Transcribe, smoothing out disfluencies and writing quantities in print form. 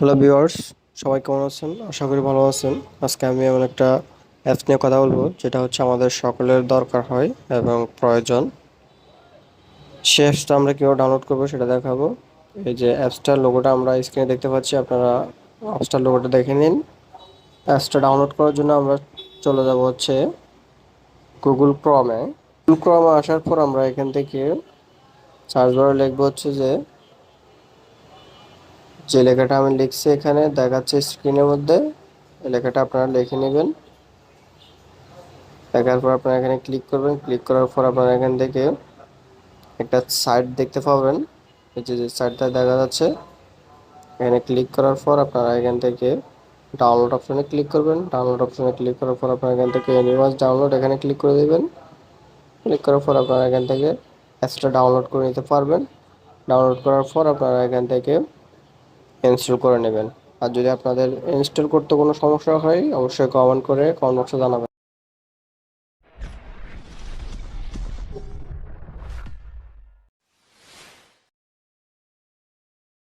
Hello viewers, সবাই কেমন আছেন? আশা করি ভালো আছেন। আজকে আমি এমন একটা অ্যাপস নিয়ে কথা বলবো যেটা হচ্ছে আমাদের সকলের দরকার হয় এবং প্রয়োজন। সে অ্যাপসটা আমরা কীভাবে ডাউনলোড করবো সেটা দেখাবো। এই যে অ্যাপসটার লোগোটা আমরা স্ক্রিনে দেখতে পাচ্ছি, আপনারা অ্যাপসটার লোগোটা দেখে নিন। অ্যাপসটা ডাউনলোড করার জন্য আমরা চলে যাব হচ্ছে গুগল ক্রমে। গুগল ক্রমে আসার পর আমরা এখান থেকে সার্চ বারে লিখবো হচ্ছে যে লেখাটা আমি লিখছি এখানে দেখাচ্ছে স্ক্রিনের মধ্যে, এই লেখাটা আপনারা লিখে নেবেন। দেখার পর আপনারা এখানে ক্লিক করবেন। ক্লিক করার পর আপনারা এখান থেকে একটা সাইট দেখতে পাবেন। এই যে সাইটটা দেখা যাচ্ছে, এখানে ক্লিক করার পর আপনারা এখান থেকে ডাউনলোড অপশনে ক্লিক করবেন। ডাউনলোড অপশনে ক্লিক করার পর আপনারা এখান থেকে এনিওয়াজ ডাউনলোড এখানে ক্লিক করে দেবেন। ক্লিক করার পর আপনারা এখান থেকে অ্যাপসটা ডাউনলোড করে নিতে পারবেন। ডাউনলোড করার পর আপনারা এখান থেকে ইনস্টল করে নেবেন। আর যদি আপনাদের ইনস্টল করতে কোনো সমস্যা হয় অবশ্যই কমেন্ট বক্সে জানাবেন।